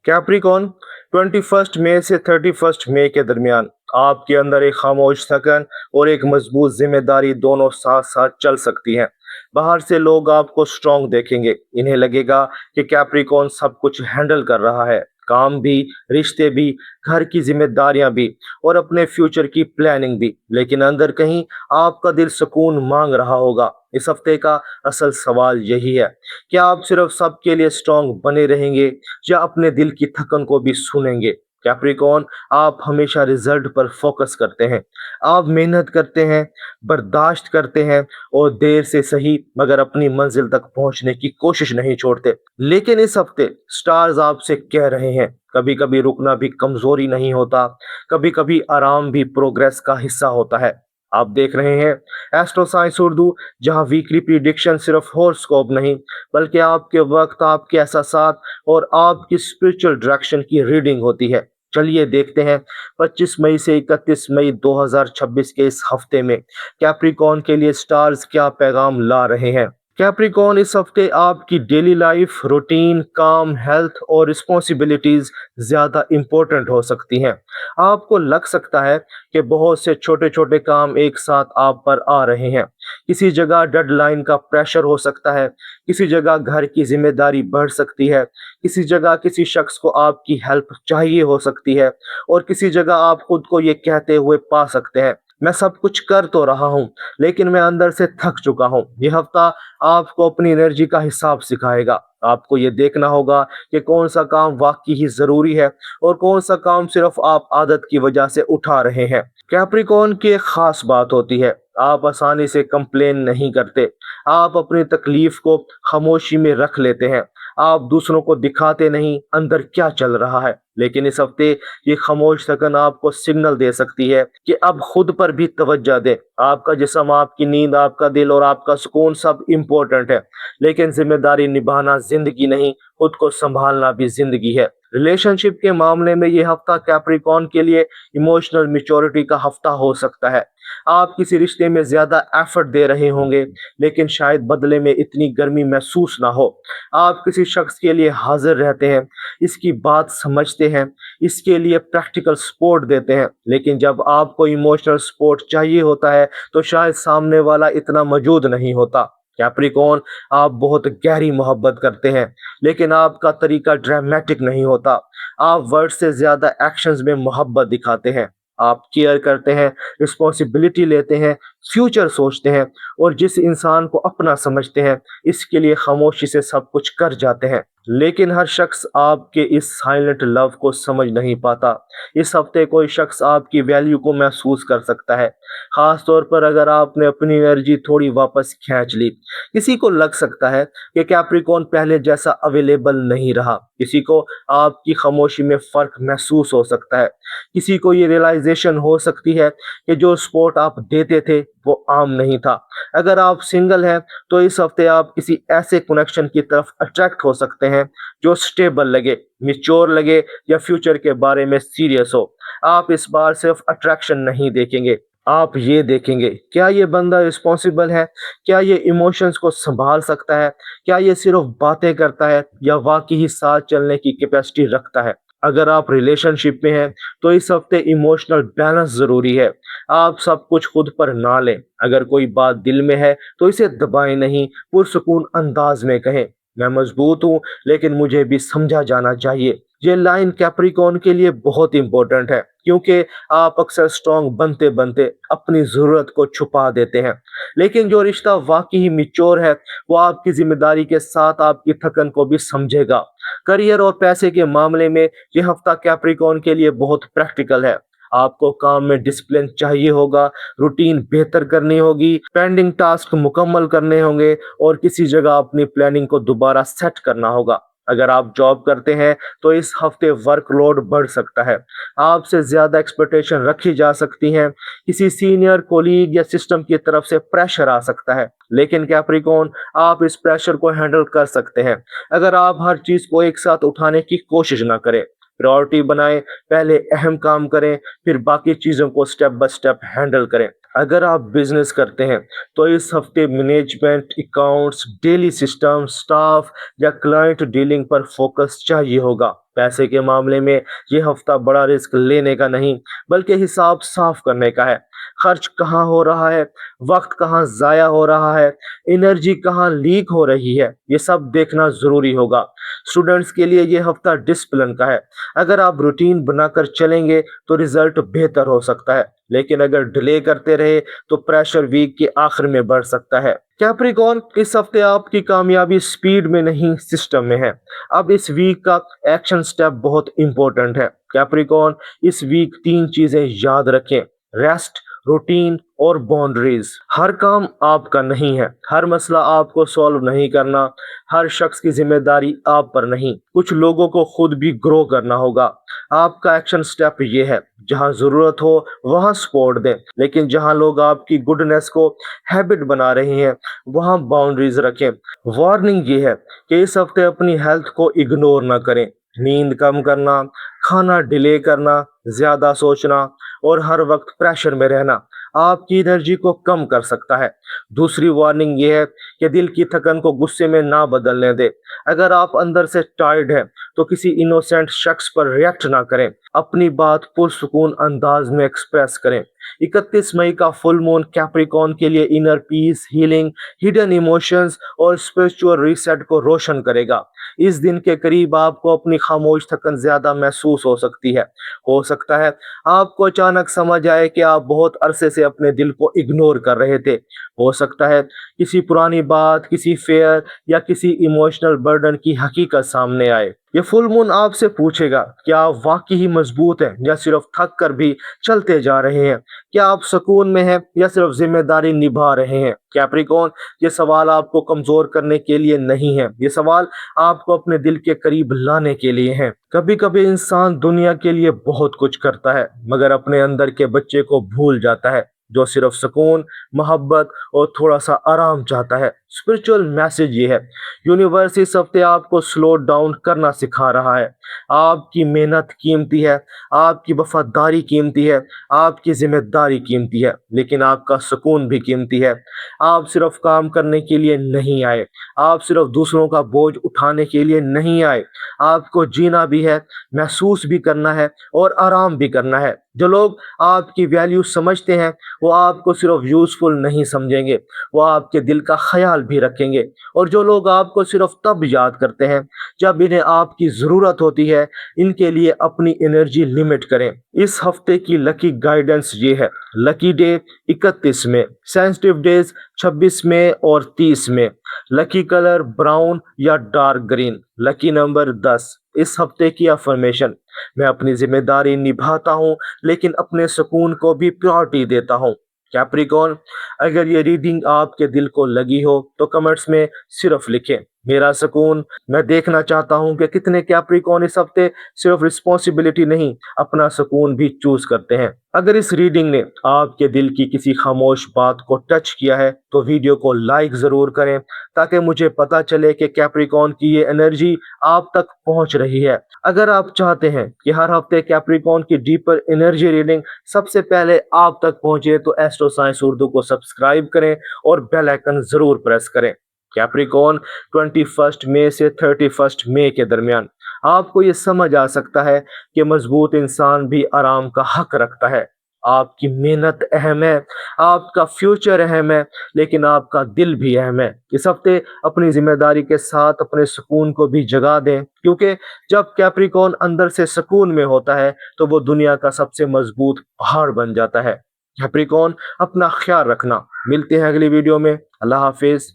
Capricorn, 21 मई से 31 मई के दरमियान आपके अंदर एक खामोश थकन और एक मजबूत जिम्मेदारी दोनों साथ साथ चल सकती हैं। बाहर से लोग आपको स्ट्रांग देखेंगे, इन्हें लगेगा कि कैप्रिकॉन सब कुछ हैंडल कर रहा है, काम भी, रिश्ते भी, घर की जिम्मेदारियां भी और अपने फ्यूचर की प्लानिंग भी। लेकिन अंदर कहीं आपका दिल सुकून मांग रहा होगा। इस हफ्ते का असल सवाल यही है, क्या आप सिर्फ सबके लिए स्ट्रांग बने रहेंगे या अपने दिल की थकन को भी सुनेंगे। कैप्रिकॉन, आप हमेशा रिजल्ट पर फोकस करते हैं। आप मेहनत करते हैं, बर्दाश्त करते हैं और देर से सही मगर अपनी मंजिल तक पहुंचने की कोशिश नहीं छोड़ते। लेकिन इस हफ्ते स्टार्स आपसे कह रहे हैं, कभी कभी रुकना भी कमजोरी नहीं होता, कभी कभी आराम भी प्रोग्रेस का हिस्सा होता है। आप देख रहे हैं एस्ट्रो साइंस उर्दू, जहां वीकली प्रिडिक्शन सिर्फ हॉरोस्कोप नहीं बल्कि आपके वक्त, आपके एहसासात और आपकी स्पिरिचुअल डायरेक्शन की रीडिंग होती है। चलिए देखते हैं 25 मई से 31 मई 2026 के इस हफ्ते में कैप्रिकॉन के लिए स्टार्स क्या पैगाम ला रहे हैं। कैप्रिकॉन, इस हफ्ते आपकी डेली लाइफ रूटीन, काम, हेल्थ और रिस्पॉन्सिबिलिटीज ज्यादा इंपॉर्टेंट हो सकती हैं। आपको लग सकता है कि बहुत से छोटे छोटे काम एक साथ आप पर आ रहे हैं। किसी जगह डेडलाइन का प्रेशर हो सकता है, किसी जगह घर की जिम्मेदारी बढ़ सकती है, किसी जगह किसी शख्स को आपकी हेल्प चाहिए हो सकती है और किसी जगह आप खुद को ये कहते हुए पा सकते हैं, मैं सब कुछ कर तो रहा हूँ लेकिन मैं अंदर से थक चुका हूँ। यह हफ्ता आपको अपनी एनर्जी का हिसाब सिखाएगा। आपको ये देखना होगा कि कौन सा काम वाकई ही जरूरी है और कौन सा काम सिर्फ आप आदत की वजह से उठा रहे हैं। कैप्रिकॉन की एक खास बात होती है, आप आसानी से कंप्लेन नहीं करते। आप अपनी तकलीफ को खामोशी में रख लेते हैं। आप दूसरों को दिखाते नहीं अंदर क्या चल रहा है। लेकिन इस हफ्ते ये खामोश थकन आपको सिग्नल दे सकती है कि अब खुद पर भी तवज्जो दे। आपका जिस्म, आपकी नींद, आपका दिल और आपका सुकून सब इम्पोर्टेंट है, लेकिन जिम्मेदारी निभाना जिंदगी नहीं, खुद को संभालना भी जिंदगी है। रिलेशनशिप के मामले में ये हफ्ता कैप्रिकॉन के लिए इमोशनल मैच्योरिटी का हफ्ता हो सकता है। आप किसी रिश्ते में ज्यादा एफर्ट दे रहे होंगे लेकिन शायद बदले में इतनी गर्मी महसूस ना हो। आप किसी शख्स के लिए हाजिर रहते हैं, इसकी बात समझते हैं, इसके लिए प्रैक्टिकल सपोर्ट देते हैं, लेकिन जब आपको इमोशनल सपोर्ट चाहिए होता है तो शायद सामने वाला इतना मौजूद नहीं होता। कैप्रिकॉन, आप बहुत गहरी मोहब्बत करते हैं लेकिन आपका तरीका ड्रामेटिक नहीं होता। आप वर्ड से ज्यादा एक्शंस में मोहब्बत दिखाते हैं। आप केयर करते हैं, रिस्पॉन्सिबिलिटी लेते हैं, फ्यूचर सोचते हैं और जिस इंसान को अपना समझते हैं इसके लिए खामोशी से सब कुछ कर जाते हैं। लेकिन हर शख्स आपके इस साइलेंट लव को समझ नहीं पाता। इस हफ्ते कोई शख्स आपकी वैल्यू को महसूस कर सकता है, खास तौर पर अगर आपने अपनी एनर्जी थोड़ी वापस खींच ली। किसी को लग सकता है कि कैप्रिकॉन पहले जैसा अवेलेबल नहीं रहा। किसी को आपकी खामोशी में फर्क महसूस हो सकता है। किसी को ये रियलाइजेशन हो सकती है कि जो सपोर्ट आप देते थे वो आम नहीं था। अगर आप सिंगल हैं तो इस हफ्ते आप किसी ऐसे कनेक्शन की तरफ अट्रैक्ट हो सकते हैं जो स्टेबल लगे, मिच्योर लगे या फ्यूचर के बारे में सीरियस हो। आप इस बार सिर्फ अट्रैक्शन नहीं देखेंगे, आप ये देखेंगे क्या ये बंदा रिस्पॉन्सिबल है, क्या ये इमोशंस को संभाल सकता है, क्या ये सिर्फ बातें करता है या वाकई ही साथ चलने की कैपेसिटी रखता है। अगर आप रिलेशनशिप में हैं तो इस हफ्ते इमोशनल बैलेंस जरूरी है। आप सब कुछ खुद पर ना लें। अगर कोई बात दिल में है तो इसे दबाएं नहीं, पुरसुकून अंदाज में कहें, मैं मजबूत हूँ लेकिन मुझे भी समझा जाना चाहिए। ये लाइन कैप्रिकॉन के लिए बहुत इंपॉर्टेंट है क्योंकि आप अक्सर स्ट्रांग बनते बनते अपनी जरूरत को छुपा देते हैं। लेकिन जो रिश्ता वाकई ही मिच्योर है वो आपकी जिम्मेदारी के साथ आपकी थकन को भी समझेगा। करियर और पैसे के मामले में यह हफ्ता कैप्रिकॉन के लिए बहुत प्रैक्टिकल है। आपको काम में डिसिप्लिन चाहिए होगा, रूटीन बेहतर करनी होगी, पेंडिंग टास्क मुकम्मल करने होंगे और किसी जगह अपनी प्लानिंग को दोबारा सेट करना होगा। अगर आप जॉब करते हैं तो इस हफ्ते वर्कलोड बढ़ सकता है, आपसे ज्यादा एक्सपेक्टेशन रखी जा सकती हैं, किसी सीनियर कोलीग या सिस्टम की तरफ से प्रेशर आ सकता है। लेकिन कैप्रिकॉन, आप इस प्रेशर को हैंडल कर सकते हैं अगर आप हर चीज को एक साथ उठाने की कोशिश ना करें। प्रायोरिटी बनाएं, पहले अहम काम करें, फिर बाकी चीज़ों को स्टेप बाय स्टेप हैंडल करें। अगर आप बिजनेस करते हैं तो इस हफ्ते management, accounts, daily system, staff या क्लाइंट डीलिंग पर फोकस चाहिए होगा। पैसे के मामले में ये हफ्ता बड़ा रिस्क लेने का नहीं, बल्कि हिसाब साफ करने का है। खर्च कहाँ हो रहा है, वक्त कहाँ ज़ाया हो रहा है, एनर्जी कहाँ लीक हो रही है, ये सब देखना ज़रूरी होगा। स्टूडेंट्स के लिए ये हफ्ता डिसिप्लिन का है। अगर आप रूटीन बनाकर चलेंगे तो रिजल्ट बेहतर हो सकता है, लेकिन अगर डिले करते रहे तो प्रेशर वीक के आखिर में बढ़ सकता है। कैप्रिकॉर्न, इस हफ्ते आपकी कामयाबी स्पीड में नहीं, सिस्टम में है। अब इस वीक का एक्शन स्टेप बहुत इंपॉर्टेंट है। कैप्रिकॉर्न, इस वीक 3 चीजें याद रखें: रेस्ट, रूटीन और बाउंड्रीज। हर काम आपका नहीं है, हर मसला आपको सॉल्व नहीं करना, हर शख्स की जिम्मेदारी आप पर नहीं। कुछ लोगों को खुद भी ग्रो करना होगा। आपका एक्शन स्टेप ये है: जहां जरूरत हो वहां सपोर्ट दें, लेकिन जहां लोग आपकी गुडनेस को हैबिट बना रहे हैं वहां बाउंड्रीज रखें। वार्निंग ये है कि इस हफ्ते अपनी हेल्थ को इग्नोर ना करें। नींद कम करना, खाना डिले करना, ज्यादा सोचना और हर वक्त प्रेशर में रहना आपकी एनर्जी को कम कर सकता है। दूसरी वार्निंग ये है कि दिल की थकन को गुस्से में ना बदलने दे। अगर आप अंदर से टायर्ड हैं तो किसी इनोसेंट शख्स पर रिएक्ट ना करें, अपनी बात पुरसुकून अंदाज में एक्सप्रेस करें। 31 मई का फुल मून कैप्रिकॉर्न के लिए inner peace, healing, hidden emotions और स्पिरिचुअल रीसेट को रोशन करेगा। इस दिन के करीब आपको अपनी खामोश थकन ज्यादा महसूस हो सकती है। हो सकता है आपको अचानक समझ आए कि आप बहुत अरसे से अपने दिल को इग्नोर कर रहे थे। हो सकता है किसी पुरानी बात, किसी फेयर या किसी इमोशनल बर्डन की हकीकत सामने आए। ये फुल मून आपसे पूछेगा, क्या आप वाकई ही मजबूत हैं या सिर्फ थक कर भी चलते जा रहे हैं? क्या आप सुकून में हैं या सिर्फ जिम्मेदारी निभा रहे हैं? कैप्रिकॉर्न, ये सवाल आपको कमजोर करने के लिए नहीं है, ये सवाल आपको अपने दिल के करीब लाने के लिए है। कभी कभी इंसान दुनिया के लिए बहुत कुछ करता है, मगर अपने अंदर के बच्चे को भूल जाता है, जो सिर्फ सुकून, मोहब्बत और थोड़ा सा आराम चाहता है। स्पिरिचुअल मैसेज ये है: यूनिवर्स इस हफ्ते आपको स्लो डाउन करना सिखा रहा है। आपकी मेहनत कीमती है, आपकी वफादारी कीमती है, आपकी जिम्मेदारी कीमती है, लेकिन आपका सुकून भी कीमती है। आप सिर्फ काम करने के लिए नहीं आए, आप सिर्फ दूसरों का बोझ उठाने के लिए नहीं आए। आपको जीना भी है, महसूस भी करना है और आराम भी करना है। जो लोग आपकी वैल्यू समझते हैं वो आपको सिर्फ यूजफुल नहीं समझेंगे, वो आपके दिल का ख्याल भी रखेंगे। और जो लोग आपको सिर्फ तब याद करते हैं जब इन्हें आपकी ज़रूरत होती है, इनके लिए अपनी एनर्जी लिमिट करें। इस हफ्ते की लकी गाइडेंस ये है: लकी डे 31 में, सेंसिटिव डेज 26 में और 30 में, लकी कलर ब्राउन या डार्क ग्रीन, लकी नंबर 10। इस हफ्ते की अफर्मेशन: मैं अपनी जिम्मेदारी निभाता हूँ, लेकिन अपने सुकून को भी प्रायोरिटी देता हूँ। कैप्रिकॉर्न, अगर ये रीडिंग आपके दिल को लगी हो तो कमेंट्स में सिर्फ लिखें, मेरा सुकून। मैं देखना चाहता हूँ कि कितने कैप्रिकॉर्न इस हफ्ते सिर्फ रिस्पॉन्सिबिलिटी नहीं, अपना सुकून भी चूज करते हैं। अगर इस रीडिंग ने आपके दिल की किसी खामोश बात को टच किया है तो वीडियो को लाइक जरूर करें, ताकि मुझे पता चले कि कैप्रिकॉर्न की ये एनर्जी आप तक पहुंच रही है। अगर आप चाहते हैं कि हर हफ्ते कैप्रिकॉर्न की डीपर एनर्जी रीडिंग सबसे पहले आप तक पहुंचे तो एस्ट्रो साइंस उर्दू को सब्सक्राइब करें और बेल आइकन जरूर प्रेस करें। कैप्रिकॉर्न, 21 मई से 31 मई के दरमियान आपको ये समझ आ सकता है कि मजबूत इंसान भी आराम का हक रखता है। आपकी मेहनत अहम है, आपका फ्यूचर अहम है, लेकिन आपका दिल भी अहम है। इस हफ्ते अपनी जिम्मेदारी के साथ अपने सुकून को भी जगा दें, क्योंकि जब कैप्रिकॉर्न अंदर से सुकून में होता है तो वो दुनिया का सबसे मजबूत पहाड़ बन जाता है। कैप्रिकॉर्न, अपना ख्याल रखना। मिलते हैं अगली वीडियो में। अल्लाह हाफिज।